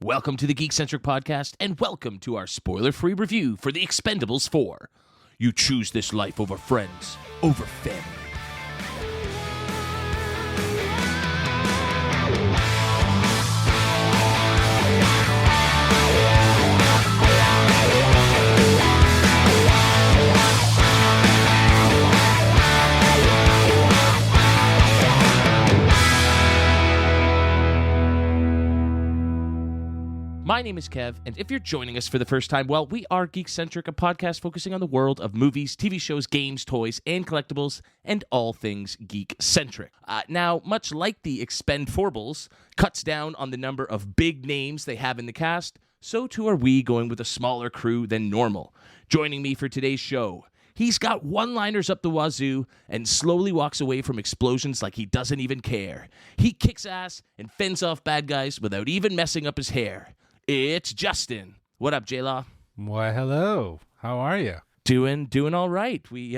Welcome to the Geekcentric podcast, and welcome to our spoiler-free review for The Expendables 4. You choose this life over friends, over family. My name is Kev, and if you're joining us for the first time, well, we are Geekcentric, a podcast focusing on the world of movies, TV shows, games, toys, and collectibles, and all things geek-centric. Now, much like the EXPEND4BLES cuts down on the number of big names they have in the cast, so too are we going with a smaller crew than normal. Joining me for today's show, he's got one-liners up the wazoo and slowly walks away from explosions like he doesn't even care. He kicks ass and fends off bad guys without even messing up his hair. It's Justin. What up, J-Law? Why, hello. How are you? Doing all right. We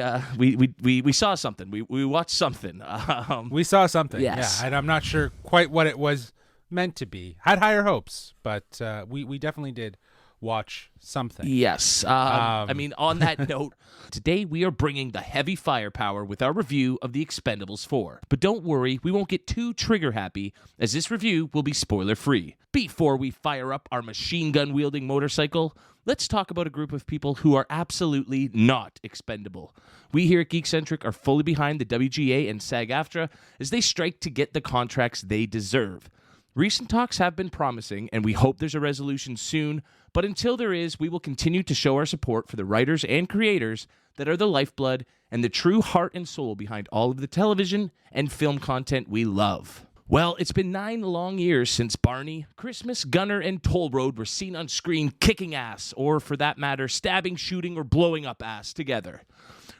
saw something. We watched something. We saw something. Yes. Yeah, and I'm not sure quite what it was meant to be. Had higher hopes, but we definitely did watch something. Yes. I mean, on that note, today we are bringing the heavy firepower with our review of The Expendables 4. But don't worry, we won't get too trigger-happy, as this review will be spoiler-free. Before we fire up our machine gun-wielding motorcycle, let's talk about a group of people who are absolutely not expendable. We here at Geekcentric are fully behind the WGA and SAG-AFTRA as they strike to get the contracts they deserve. Recent talks have been promising, and we hope there's a resolution soon, but until there is, we will continue to show our support for the writers and creators that are the lifeblood and the true heart and soul behind all of the television and film content we love. Well, it's been 9 long years since Barney, Christmas, Gunner, and Toll Road were seen on screen kicking ass, or for that matter, stabbing, shooting, or blowing up ass together.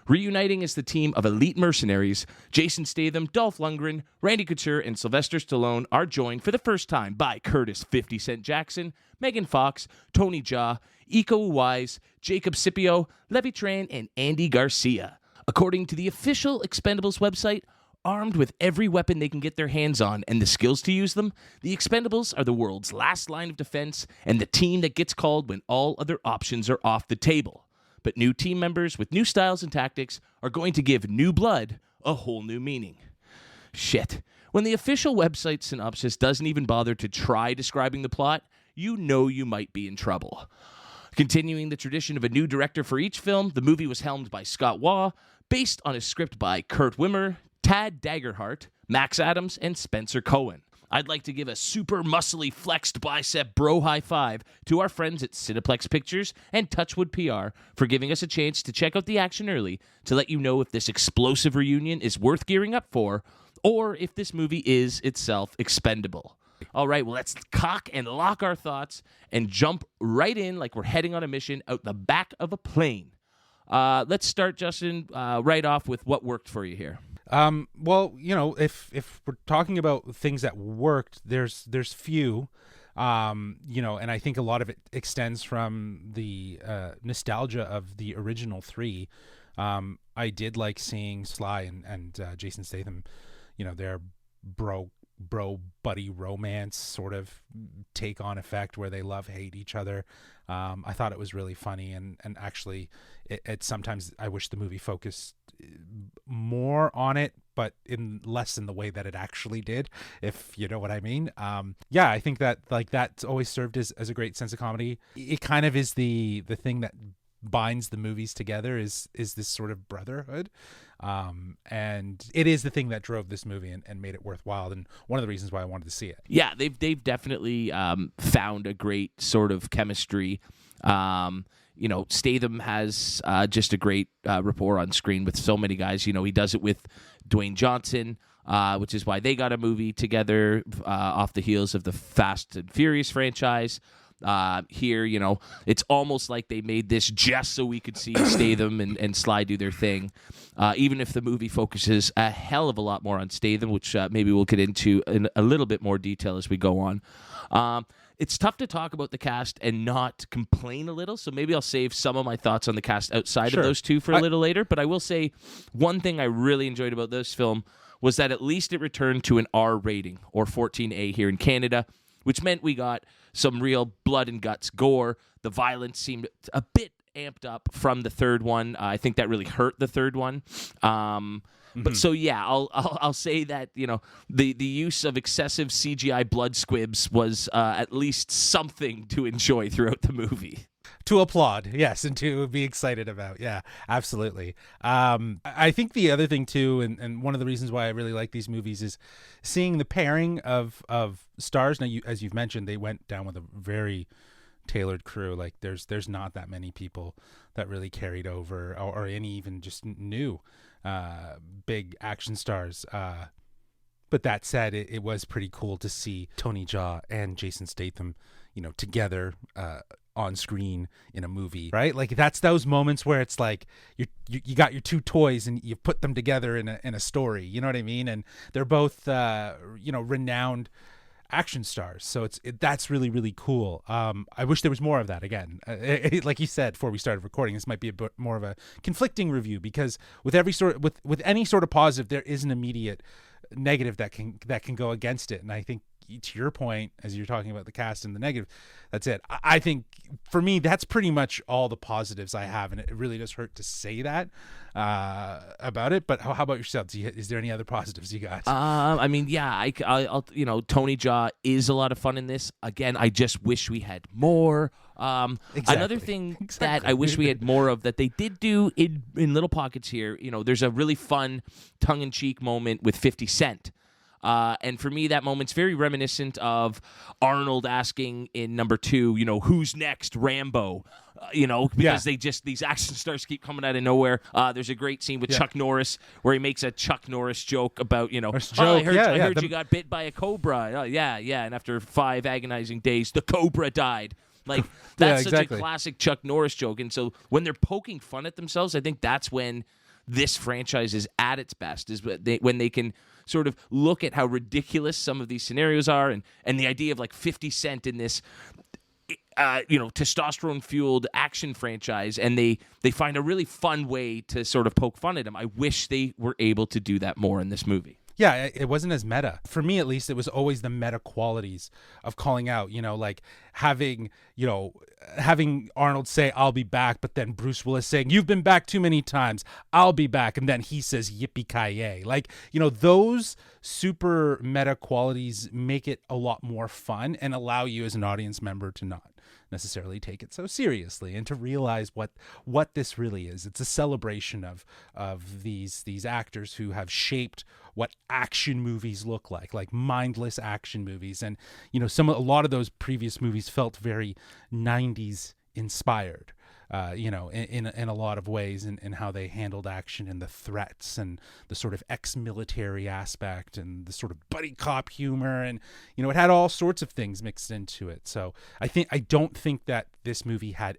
Reuniting as the team of elite mercenaries, Jason Statham, Dolph Lundgren, Randy Couture, and Sylvester Stallone are joined for the first time by Curtis 50 Cent Jackson, Megan Fox, Tony Jaa, Iko Uwais, Jacob Scipio, Levi Tran, and Andy Garcia. According to the official Expendables website, armed with every weapon they can get their hands on and the skills to use them, the Expendables are the world's last line of defense and the team that gets called when all other options are off the table. But new team members with new styles and tactics are going to give new blood a whole new meaning. Shit. When the official website synopsis doesn't even bother to try describing the plot, you know you might be in trouble. Continuing the tradition of a new director for each film, the movie was helmed by Scott Waugh, based on a script by Kurt Wimmer, Tad Daggerhart, Max Adams, and Spencer Cohen. I'd like to give a super muscly flexed bicep bro high five to our friends at Cineplex Pictures and Touchwood PR for giving us a chance to check out the action early to let you know if this explosive reunion is worth gearing up for or if this movie is itself expendable. All right, well, let's cock and lock our thoughts and jump right in like we're heading on a mission out the back of a plane. Let's start, Justin, right off with what worked for you here. Well, you know, if we're talking about things that worked, there's few, you know, and I think a lot of it extends from the nostalgia of the original three. I did like seeing Sly and Jason Statham, you know, their bro buddy romance sort of take on effect where they hate each other. I thought it was really funny, and actually it sometimes I wish the movie focused more on it, but in less in the way that it actually did, if you know what I mean. Yeah, I think that like that's always served as a great sense of comedy. It kind of is the thing that binds the movies together is this sort of brotherhood, and it is the thing that drove this movie and made it worthwhile, and one of the reasons why I wanted to see it. Yeah, they've definitely found a great sort of chemistry. You know, Statham has just a great rapport on screen with so many guys. You know, he does it with Dwayne Johnson, which is why they got a movie together off the heels of the Fast and Furious franchise. Here, you know, it's almost like they made this just so we could see Statham and Sly do their thing, even if the movie focuses a hell of a lot more on Statham, which maybe we'll get into in a little bit more detail as we go on. It's tough to talk about the cast and not complain a little, so maybe I'll save some of my thoughts on the cast outside of those two for a little later, but I will say one thing I really enjoyed about this film was that at least it returned to an R rating, or 14A here in Canada, which meant we got some real blood and guts gore. The violence seemed a bit amped up from the third one. I think that really hurt the third one. But so yeah, I'll say that, you know, the use of excessive CGI blood squibs was at least something to enjoy throughout the movie. To applaud, yes, and to be excited about. Yeah, absolutely. I think the other thing too, and one of the reasons why I really like these movies is seeing the pairing of stars. Now, as you've mentioned, they went down with a very tailored crew. Like there's not that many people that really carried over, or any even just new big action stars. But that said, it was pretty cool to see Tony Jaa and Jason Statham, you know, together on screen in a movie, right? Like that's those moments where it's like you got your two toys and you put them together in a story. You know what I mean? And they're both you know, renowned action stars, so that's really, really cool. I wish there was more of that. Again, like you said before we started recording, this might be a bit more of a conflicting review, because with any sort of positive, there is an immediate negative that can go against it. And I think, to your point, as you're talking about the cast and the negative, that's it. I think for me, that's pretty much all the positives I have, and it really does hurt to say that about it. But how about yourself? Is there any other positives you got? I mean, yeah, I'll you know, Tony Jaa is a lot of fun in this. Again, I just wish we had more. Exactly. Another thing that I wish we had more of, that they did do in little pockets here, you know, there's a really fun tongue-in-cheek moment with 50 Cent. And for me, that moment's very reminiscent of Arnold asking in number 2, you know, who's next, Rambo? You know, because these action stars keep coming out of nowhere. There's a great scene with Chuck Norris where he makes a Chuck Norris joke about, you know, I heard you got bit by a cobra. Yeah. And after 5 agonizing days, the cobra died. Like, that's such a classic Chuck Norris joke. And so when they're poking fun at themselves, I think that's when this franchise is at its best, is when they can sort of look at how ridiculous some of these scenarios are, and the idea of like 50 Cent in this you know, testosterone-fueled action franchise, and they find a really fun way to sort of poke fun at him. I wish they were able to do that more in this movie. Yeah, it wasn't as meta. For me, at least, it was always the meta qualities of calling out, you know, like having Arnold say, I'll be back, but then Bruce Willis saying, you've been back too many times, I'll be back. And then he says, yippee-ki-yay. Like, you know, those super meta qualities make it a lot more fun and allow you as an audience member to not necessarily take it so seriously, and to realize what this really is. It's a celebration of these actors who have shaped what action movies look like mindless action movies. And, you know, a lot of those previous movies felt very 90s inspired, you know, in a lot of ways, in how they handled action and the threats and the sort of ex-military aspect and the sort of buddy cop humor, and, you know, it had all sorts of things mixed into it. So I don't think that this movie had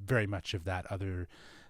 very much of that, other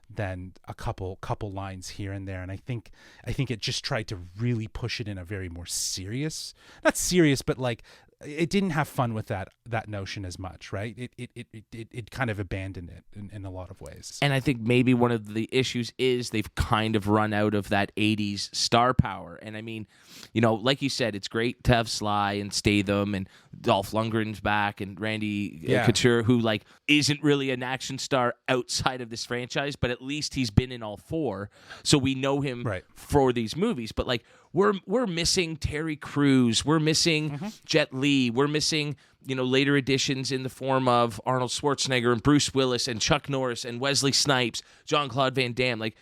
than a couple lines here and there. And I think it just tried to really push it in a very more serious, not serious, but like, it didn't have fun with that notion as much, right? It kind of abandoned it in a lot of ways. And I think maybe one of the issues is they've kind of run out of that 80s star power. And I mean, you know, like you said, it's great to have Sly and Statham and Dolph Lundgren's back and Randy Couture, who like isn't really an action star outside of this franchise, but at least he's been in all 4, so we know him for these movies. But like, we're missing Terry Crews, we're missing Jet Li, we're missing, you know, later additions in the form of Arnold Schwarzenegger and Bruce Willis and Chuck Norris and Wesley Snipes, Jean-Claude Van Damme. Like,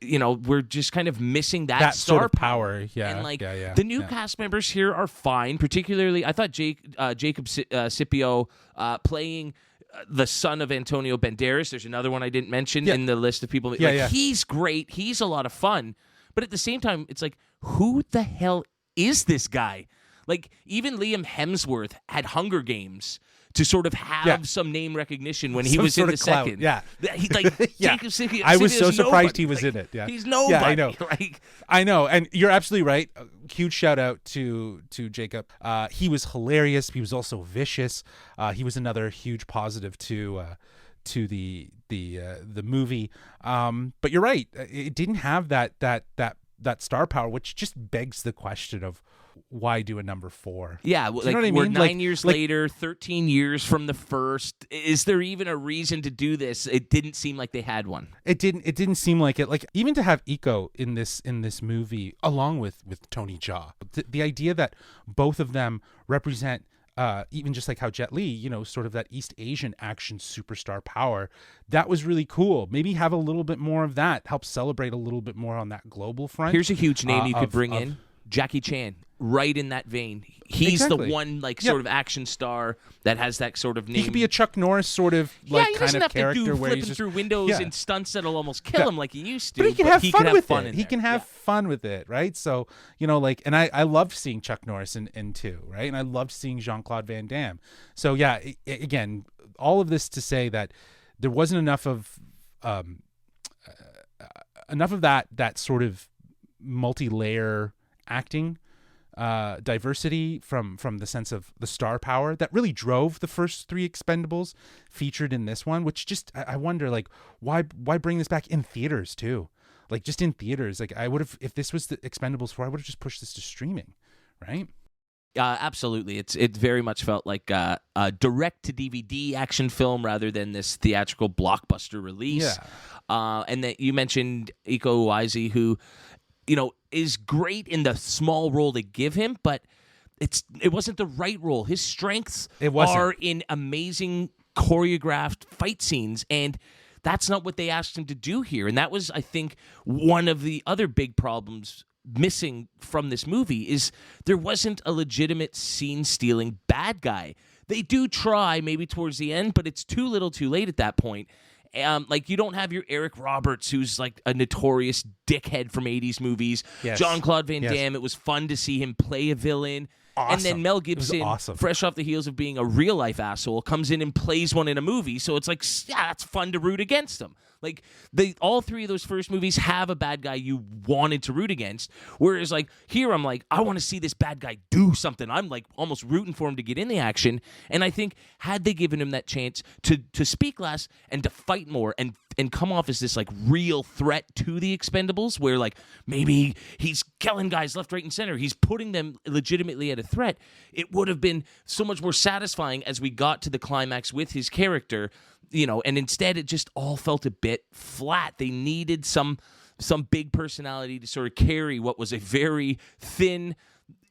you know, we're just kind of missing that star sort of power. Yeah, and like the new cast members here are fine. Particularly, I thought Jacob Scipio playing the son of Antonio Banderas. There's another one I didn't mention in the list of people. He's great. He's a lot of fun. But at the same time, it's like, who the hell is this guy? Like, even Liam Hemsworth had Hunger Games to sort of have some name recognition when he was in the second. Yeah. Jacob Scipio, I was so surprised he was in it. Yeah. He's nobody. Yeah, I know. I know. And you're absolutely right. Huge shout out to Jacob. He was hilarious. He was also vicious. He was another huge positive to the movie. But you're right. It didn't have that star power, which just begs the question of why do a number 4? Yeah, Do you like know what I we're mean? 9 years later, 13 years from the first. Is there even a reason to do this? It didn't seem like they had one. It didn't seem like it. Like, even to have Iko in this movie along with Tony Jaa, the idea that both of them represent even just like how Jet Li, you know, sort of that East Asian action superstar power, that was really cool. Maybe have a little bit more of that, help celebrate a little bit more on that global front. Here's a huge name you could bring in. Jackie Chan, right in that vein. He's the one sort of action star that has that sort of name. He could be a Chuck Norris sort of like kind of character to do where flipping he's just, through windows and stunts that'll almost kill him like he used to. But he can have fun with it. He He can have fun with it, right? So, you know, like, and I loved seeing Chuck Norris in 2, right? And I loved seeing Jean-Claude Van Damme. So yeah, again, all of this to say that there wasn't enough of that sort of multi-layer acting diversity from the sense of the star power that really drove the first 3 Expendables featured in this one, which just I wonder, like, why bring this back in theaters too? Like, just in theaters, like, I would have, if this was the Expendables 4, I would have just pushed this to streaming, right? Absolutely. It very much felt like a direct to DVD action film rather than this theatrical blockbuster release. Yeah. And that you mentioned Iko Uwais, who, you know, is great in the small role they give him, but it wasn't the right role. His strengths are in amazing choreographed fight scenes, and that's not what they asked him to do here. And that was, I think, one of the other big problems missing from this movie is there wasn't a legitimate scene-stealing bad guy. They do try maybe towards the end, but it's too little too late at that point. Like, you don't have your Eric Roberts, who's like a notorious dickhead from 80s movies. Yes. Jean-Claude Van Damme, it was fun to see him play a villain. Awesome. And then Mel Gibson, fresh off the heels of being a real-life asshole, comes in and plays one in a movie. So it's like, yeah, it's fun to root against him. Like, all 3 of those first movies have a bad guy you wanted to root against. Whereas, like, here I'm like, I want to see this bad guy do something. I'm, like, almost rooting for him to get in the action. And I think had they given him that chance to speak less and to fight more and come off as this, like, real threat to the Expendables, where, like, maybe he's killing guys left, right, and center. He's putting them legitimately at a threat. It would have been so much more satisfying as we got to the climax with his character, you know, and instead it just all felt a bit flat. They needed some big personality to sort of carry what was a very thin,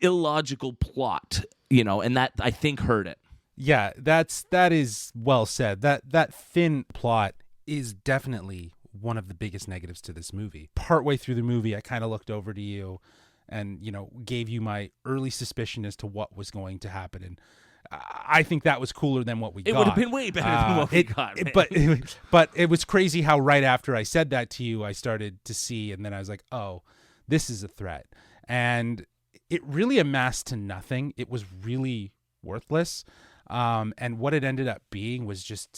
illogical plot, you know, and that, I think, hurt it. Yeah, that is well said. That thin plot is definitely one of the biggest negatives to this movie. Partway through the movie, I kind of looked over to you and, you know, gave you my early suspicion as to what was going to happen. And I think that was cooler than what we got. It would have been way better than what we got. But it was crazy how right after I said that to you, I started to see, and then I was like, oh, this is a threat. And it really amassed to nothing. It was really worthless. And what it ended up being was just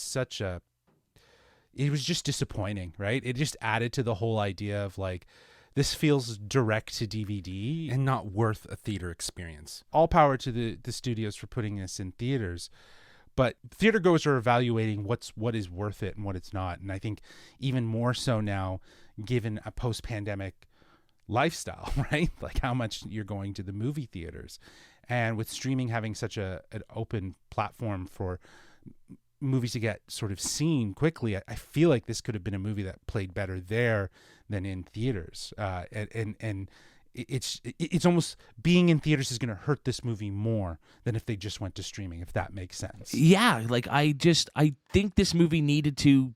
it was just disappointing, right? It just added to the whole idea of, like, this feels direct to DVD and not worth a theater experience. All power to the studios for putting this in theaters, but theater goers are evaluating what is worth it and what it's not. And I think even more so now, given a post-pandemic lifestyle, right? Like how much you're going to the movie theaters, and with streaming having such an open platform for movies to get sort of seen quickly, I feel like this could have been a movie that played better there than in theaters. And it's almost, being in theaters is going to hurt this movie more than if they just went to streaming, if that makes sense. Yeah, like I think this movie needed to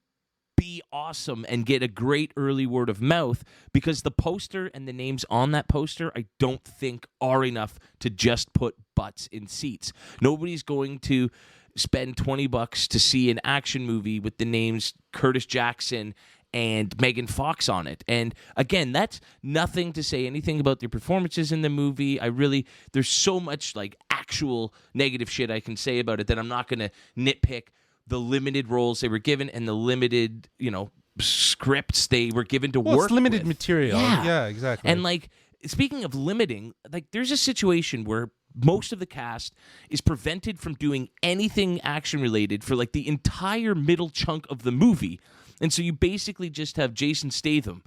be awesome and get a great early word of mouth, because the poster and the names on that poster I don't think are enough to just put butts in seats. Nobody's going to spend $20 to see an action movie with the names Curtis Jackson and Megan Fox on it. And again, that's nothing to say anything about their performances in the movie. There's so much like actual negative shit I can say about it that I'm not going to nitpick the limited roles they were given and the limited, you know, scripts they were given to work it's limited with. material. Yeah, exactly. And like, speaking of limiting, like there's a situation where most of the cast is prevented from doing anything action related for like the entire middle chunk of the movie. And so you basically just have Jason Statham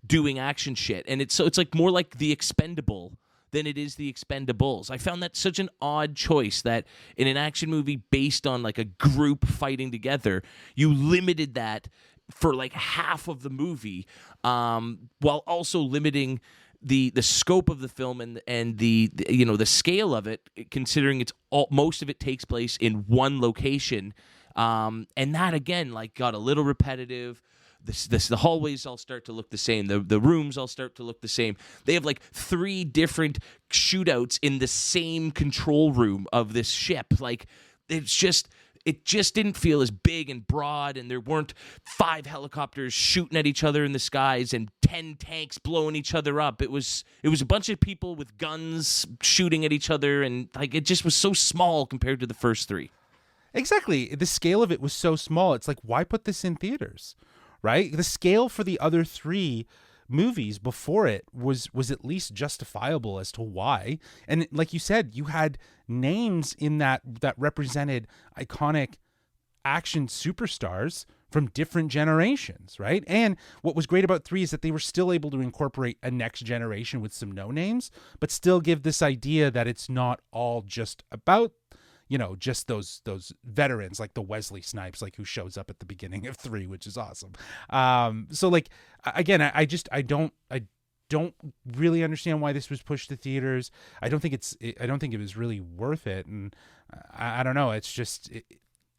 doing action shit. And it's like more like The Expendable than it is the Expendables. I found that such an odd choice that in an action movie based on like a group fighting together, you limited that for like half of the movie, while also limiting the scope of the film and the you know, the scale of it, considering most of it takes place in one location, and that again like got a little repetitive. The hallways all start to look the same. The rooms all start to look the same. They have like 3 different shootouts in the same control room of this ship. Like it just didn't feel as big and broad, and there weren't 5 helicopters shooting at each other in the skies and 10 tanks blowing each other up. It was a bunch of people with guns shooting at each other, and like it just was so small compared to the first 3. Exactly. The scale of it was so small. It's like, why put this in theaters? Right? The scale for the other 3 movies before it was at least justifiable as to why. And like you said, you had names in that represented iconic action superstars from different generations, right? And what was great about 3 is that they were still able to incorporate a next generation with some no names, but still give this idea that it's not all just about, you know, just those veterans like the Wesley Snipes, like who shows up at the beginning of 3, which is awesome. So like, again, I don't really understand why this was pushed to theaters. I don't think it was really worth it. And I don't know. It's just,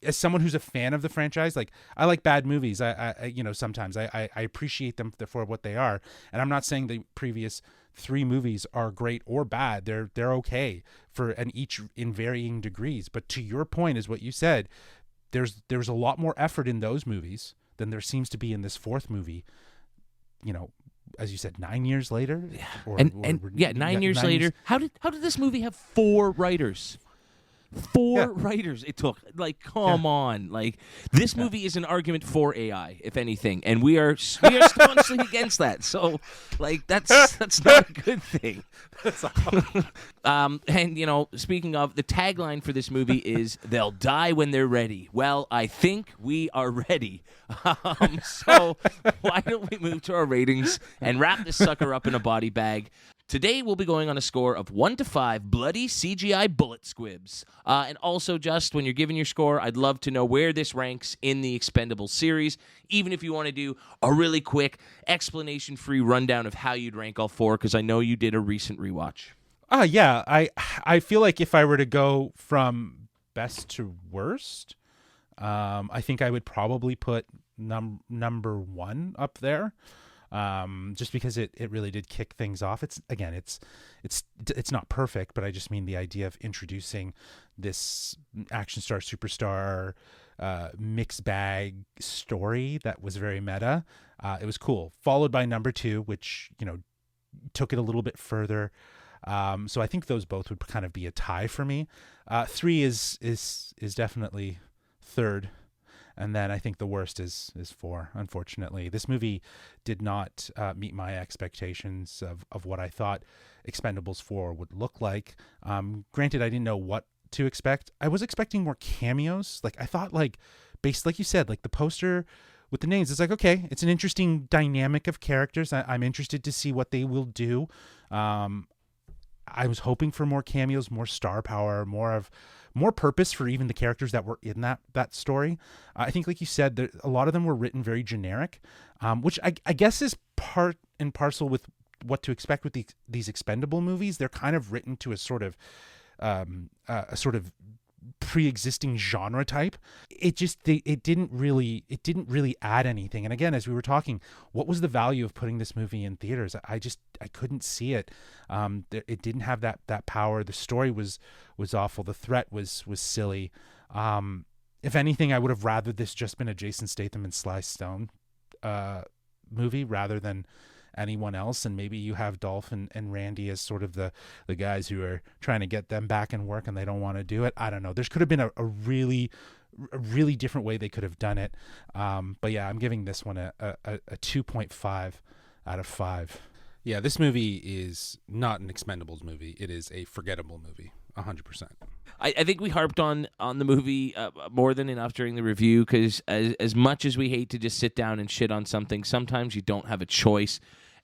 as someone who's a fan of the franchise, like I like bad movies. I you know, sometimes I appreciate them for what they are. And I'm not saying the previous 3 movies are great or bad. They're okay and each in varying degrees. But to your point, is what you said, there's a lot more effort in those movies than there seems to be in this 4th movie. You know, as you said, 9 years later. Yeah. 9 years later. How did this movie have 4 writers? 4 writers it took. Like, come on. Like, this movie is an argument for AI, if anything, and we are staunchly against that. So, like, that's not a good thing. That's awesome. And you know, speaking of, the tagline for this movie is "They'll die when they're ready." Well, I think we are ready. So why don't we move to our ratings and wrap this sucker up in a body bag? Today, we'll be going on a score of 1 to 5 bloody CGI bullet squibs. And also, just when you're giving your score, I'd love to know where this ranks in the Expendables series, even if you want to do a really quick, explanation-free rundown of how you'd rank all 4, because I know you did a recent rewatch. Yeah. I feel like if I were to go from best to worst, I think I would probably put number 1 up there. Just because it really did kick things off. It's not perfect, but I just mean the idea of introducing this action star superstar mixed bag story that was very meta. It was cool. Followed by number 2, which, you know, took it a little bit further. So I think those both would kind of be a tie for me. 3 is definitely third. And then I think the worst is 4, unfortunately. This movie did not meet my expectations of what I thought Expendables 4 would look like. Granted, I didn't know what to expect. I was expecting more cameos. Like, I thought, like, based, like you said, like the poster with the names, it's like, okay, it's an interesting dynamic of characters. I'm interested to see what they will do. I was hoping for more cameos, more star power, more purpose for even the characters that were in that story. I think, like you said, a lot of them were written very generic, which I guess is part and parcel with what to expect with these Expendable movies. They're kind of written to a sort of pre-existing genre type. It didn't really add anything. And again, as we were talking, what was the value of putting this movie in theaters? I couldn't see it. It didn't have that power. The story was awful. The threat was silly. If anything, I would have rather this just been a Jason Statham and Sly Stone movie rather than anyone else, and maybe you have Dolph and Randy as sort of the guys who are trying to get them back in work and they don't want to do it. I don't know. There could have been a really different way they could have done it. But yeah, I'm giving this one a 2.5 out of 5. Yeah, this movie is not an Expendables movie. It is a forgettable movie, 100%. I think we harped on the movie more than enough during the review, because as much as we hate to just sit down and shit on something, sometimes you don't have a choice.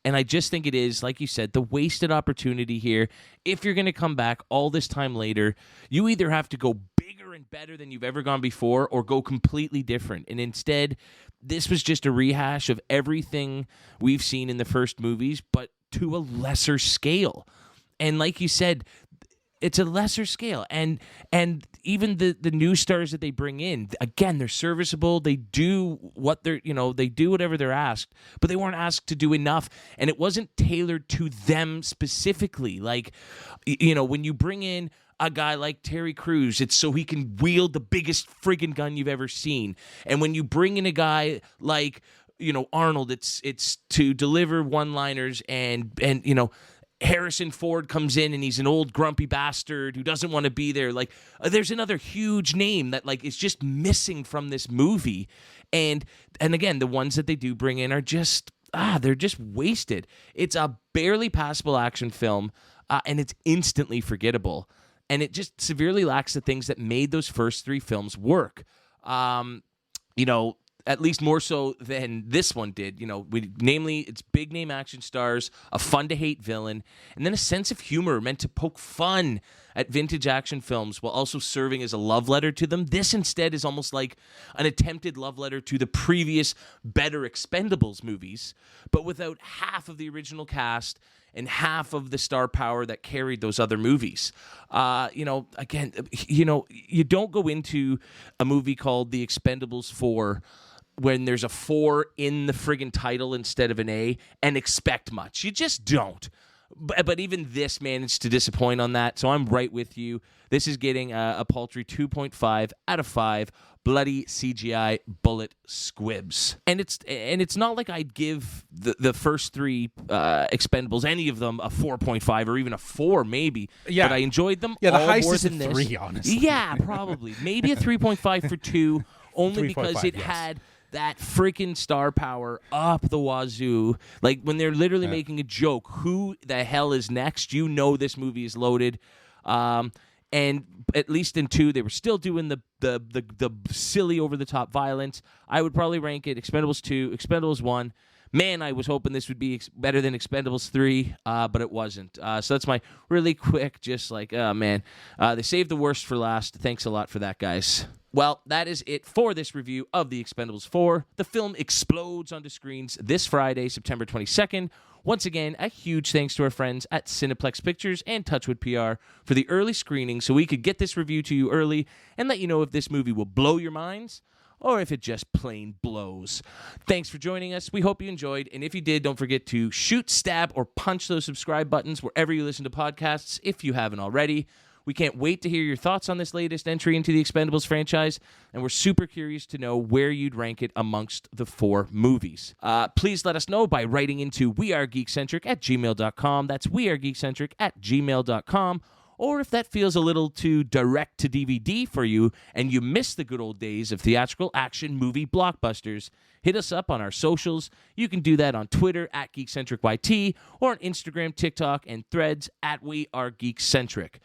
And I just think it is, like you said, the wasted opportunity here. If you're going to come back all this time later, you either have to go bigger and better than you've ever gone before or go completely different. And instead, this was just a rehash of everything we've seen in the first movies, but to a lesser scale. And like you said, it's a lesser scale, and even the new stars that they bring in, again, they're serviceable. They do what they do whatever they're asked, but they weren't asked to do enough, and it wasn't tailored to them specifically. Like, when you bring in a guy like Terry Crews, it's so he can wield the biggest friggin' gun you've ever seen, and when you bring in a guy like Arnold, it's to deliver one-liners, and Harrison Ford comes in and he's an old grumpy bastard who doesn't want to be there. Like, there's another huge name that is just missing from this movie. And again, the ones that they do bring in are just, they're just wasted. It's a barely passable action film, and it's instantly forgettable. And it just severely lacks the things that made those first three films work. At least more so than this one did. Namely, it's big name action stars, a fun to hate villain, and then a sense of humor meant to poke fun at vintage action films while also serving as a love letter to them. This instead is almost like an attempted love letter to the previous better Expendables movies, but without half of the original cast and half of the star power that carried those other movies. Again, you don't go into a movie called The Expendables 4 when there's a 4 in the friggin' title instead of an A and expect much. You just don't. But even this managed to disappoint on that, so I'm right with you. This is getting a paltry 2.5 out of 5 bloody CGI bullet squibs. And it's not like I'd give the first three Expendables, any of them, a 4.5 or even a 4 maybe. Yeah. But I enjoyed them all the highest more is than a 3, honestly. Yeah, probably. Maybe a 3.5 for 2, only because it had that freaking star power up the wazoo. Like, when they're literally making a joke, who the hell is next? This movie is loaded. And at least in 2, they were still doing the silly over-the-top violence. I would probably rank it Expendables 2, Expendables 1. Man, I was hoping this would be better than Expendables 3, but it wasn't. So that's my really quick, just like, they saved the worst for last. Thanks a lot for that, guys. Well, that is it for this review of The Expendables 4. The film explodes onto screens this Friday, September 22nd. Once again, a huge thanks to our friends at Cineplex Pictures and Touchwood PR for the early screening so we could get this review to you early and let you know if this movie will blow your minds or if it just plain blows. Thanks for joining us. We hope you enjoyed, and if you did, don't forget to shoot, stab, or punch those subscribe buttons wherever you listen to podcasts if you haven't already. We can't wait to hear your thoughts on this latest entry into the Expendables franchise, and we're super curious to know where you'd rank it amongst the 4 movies. Please let us know by writing into wearegeekcentric@gmail.com. That's wearegeekcentric@gmail.com. Or if that feels a little too direct to DVD for you and you miss the good old days of theatrical action movie blockbusters, hit us up on our socials. You can do that on Twitter @GeekcentricYT or on Instagram, TikTok, and Threads @WeAreGeekcentric.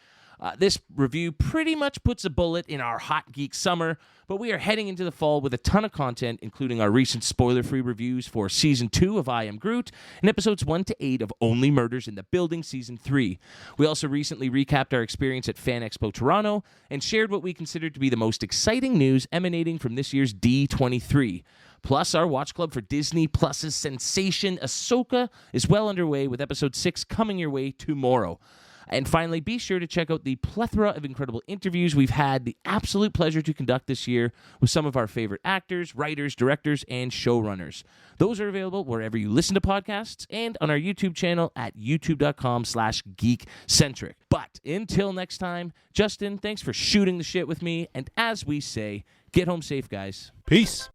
This review pretty much puts a bullet in our hot geek summer, but we are heading into the fall with a ton of content, including our recent spoiler-free reviews for Season 2 of I Am Groot and Episodes 1 to 8 of Only Murders in the Building Season 3. We also recently recapped our experience at Fan Expo Toronto and shared what we considered to be the most exciting news emanating from this year's D23. Plus, our watch club for Disney Plus's sensation Ahsoka is well underway, with Episode 6 coming your way tomorrow. And finally, be sure to check out the plethora of incredible interviews we've had the absolute pleasure to conduct this year with some of our favorite actors, writers, directors, and showrunners. Those are available wherever you listen to podcasts and on our YouTube channel at youtube.com/geekcentric. But until next time, Justin, thanks for shooting the shit with me. And as we say, get home safe, guys. Peace.